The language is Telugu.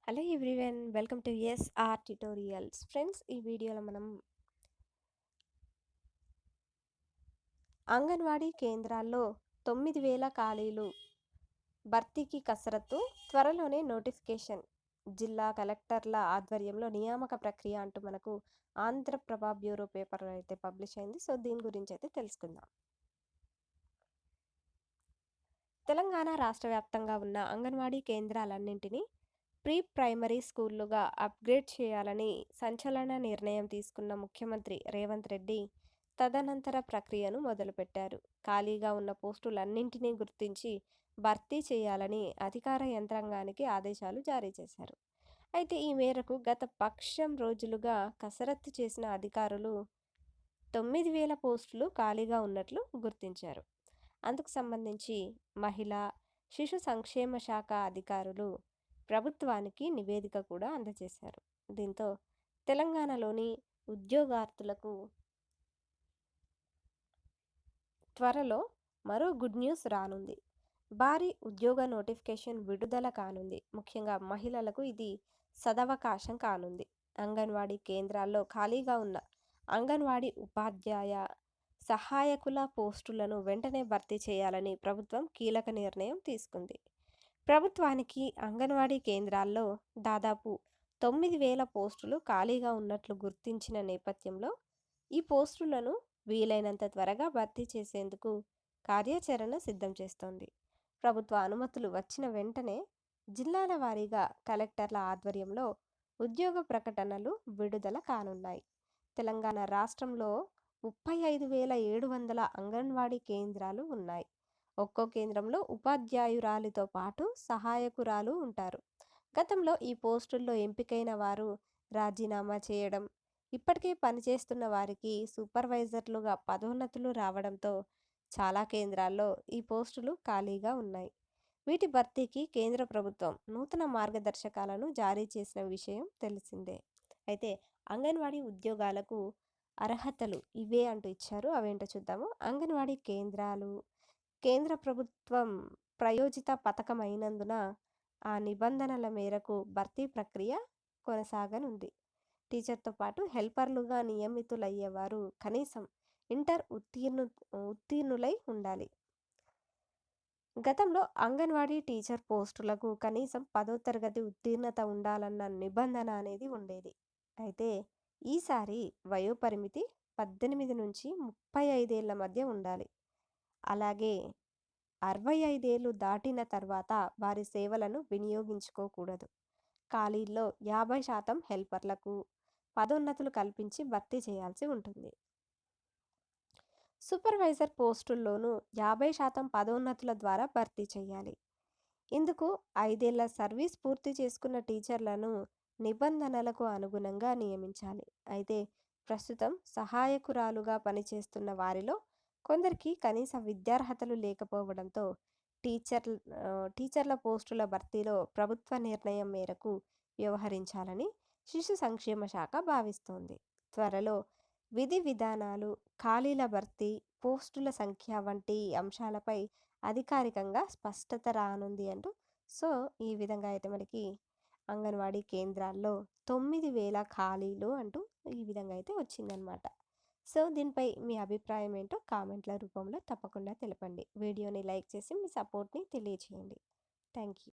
Hello everyone, welcome to SR tutorials. Friends, ఈ వీడియోలో మనం అంగన్వాడీ కేంద్రాల్లో 9,000 ఖాళీలు భర్తీకి కసరత్తు, త్వరలోనే నోటిఫికేషన్, జిల్లా కలెక్టర్ల ఆధ్వర్యంలో నియామక ప్రక్రియ అంటూ మనకు ఆంధ్రప్రభ బ్యూరో పేపర్లో అయితే పబ్లిష్ అయింది. సో దీని గురించి అయితే తెలుసుకుందాం. తెలంగాణ రాష్ట్ర వ్యాప్తంగా ఉన్న అంగన్వాడీ కేంద్రాలన్నింటినీ ప్రీ ప్రైమరీ స్కూళ్లుగా అప్గ్రేడ్ చేయాలని సంచలన నిర్ణయం తీసుకున్న ముఖ్యమంత్రి రేవంత్ రెడ్డి తదనంతర ప్రక్రియను మొదలుపెట్టారు. ఖాళీగా ఉన్న పోస్టులన్నింటినీ గుర్తించి భర్తీ చేయాలని అధికార యంత్రాంగానికి ఆదేశాలు జారీ చేశారు. అయితే ఈ మేరకు గత పక్షం రోజులుగా కసరత్తు చేసిన అధికారులు 9,000 పోస్టులు ఖాళీగా ఉన్నట్లు గుర్తించారు. అందుకు సంబంధించి మహిళా శిశు సంక్షేమ శాఖ అధికారులు ప్రభుత్వానికి నివేదిక కూడా అందజేశారు. దీంతో తెలంగాణలోని ఉద్యోగార్థులకు త్వరలో మరో గుడ్ న్యూస్ రానుంది. భారీ ఉద్యోగ నోటిఫికేషన్ విడుదల కానుంది. ముఖ్యంగా మహిళలకు ఇది సదవకాశం కానుంది. అంగన్వాడీ కేంద్రాల్లో ఖాళీగా ఉన్న అంగన్వాడీ ఉపాధ్యాయ సహాయకుల పోస్టులను వెంటనే భర్తీ చేయాలని ప్రభుత్వం కీలక నిర్ణయం తీసుకుంది. ప్రభుత్వానికి అంగన్వాడీ కేంద్రాల్లో దాదాపు 9,000 పోస్టులు ఖాళీగా ఉన్నట్లు గుర్తించిన నేపథ్యంలో ఈ పోస్టులను వీలైనంత త్వరగా భర్తీ చేసేందుకు కార్యాచరణ సిద్ధం చేస్తోంది. ప్రభుత్వ అనుమతులు వచ్చిన వెంటనే జిల్లాల వారీగా కలెక్టర్ల ఆధ్వర్యంలో ఉద్యోగ ప్రకటనలు విడుదల కానున్నాయి. తెలంగాణ రాష్ట్రంలో 35,700 అంగన్వాడీ కేంద్రాలు ఉన్నాయి. ఒక్కో కేంద్రంలో ఉపాధ్యాయురాలితో పాటు సహాయకురాలు ఉంటారు. గతంలో ఈ పోస్టుల్లో ఎంపికైన వారు రాజీనామా చేయడం, ఇప్పటికే పనిచేస్తున్న వారికి సూపర్వైజర్లుగా పదోన్నతులు రావడంతో చాలా కేంద్రాల్లో ఈ పోస్టులు ఖాళీగా ఉన్నాయి. వీటి భర్తీకి కేంద్ర ప్రభుత్వం నూతన మార్గదర్శకాలను జారీ చేసిన విషయం తెలిసిందే. అయితే అంగన్వాడీ ఉద్యోగాలకు అర్హతలు ఇవే అంటూ ఇచ్చారు. అవేంటో చూద్దాము. అంగన్వాడీ కేంద్రాలు కేంద్ర ప్రభుత్వం ప్రయోజిత పథకం అయినందున ఆ నిబంధనల మేరకు భర్తీ ప్రక్రియ కొనసాగనుంది. టీచర్తో పాటు హెల్పర్లుగా నియమితులయ్యేవారు కనీసం ఇంటర్ ఉత్తీర్ణులై ఉండాలి. గతంలో అంగన్వాడీ టీచర్ పోస్టులకు కనీసం 10వ తరగతి ఉత్తీర్ణత ఉండాలన్న నిబంధన అనేది ఉండేది. అయితే ఈసారి వయోపరిమితి 18 నుంచి 35 ఏళ్ల మధ్య ఉండాలి. అలాగే 65 ఏళ్లు దాటిన తర్వాత వారి సేవలను వినియోగించుకోకూడదు. ఖాళీల్లో 50% హెల్పర్లకు పదోన్నతులు కల్పించి భర్తీ చేయాల్సి ఉంటుంది. సూపర్వైజర్ పోస్టుల్లోనూ 50% పదోన్నతుల ద్వారా భర్తీ చేయాలి. ఇందుకు 5 ఏళ్ల సర్వీస్ పూర్తి చేసుకున్న టీచర్లను నిబంధనలకు అనుగుణంగా నియమించాలి. అయితే ప్రస్తుతం సహాయకురాలుగా పనిచేస్తున్న వారిలో కొందరికి కనీస విద్యార్హతలు లేకపోవడంతో టీచర్ల పోస్టుల భర్తీలో ప్రభుత్వ నిర్ణయం మేరకు వ్యవహరించాలని శిశు సంక్షేమ శాఖ భావిస్తోంది. త్వరలో విధి విధానాలు, ఖాళీల భర్తీ, పోస్టుల సంఖ్య వంటి అంశాలపై అధికారికంగా స్పష్టత రానుంది అంటూ. సో ఈ విధంగా అయితే మనకి అంగన్వాడీ కేంద్రాల్లో 9,000 ఖాళీలు అంటూ ఈ విధంగా అయితే వచ్చిందనమాట. సో దీనిపై మీ అభిప్రాయం ఏంటో కామెంట్ల రూపంలో తప్పకుండా తెలపండి. వీడియోని లైక్ చేసి మీ సపోర్ట్ని తెలియచేయండి. Thank you.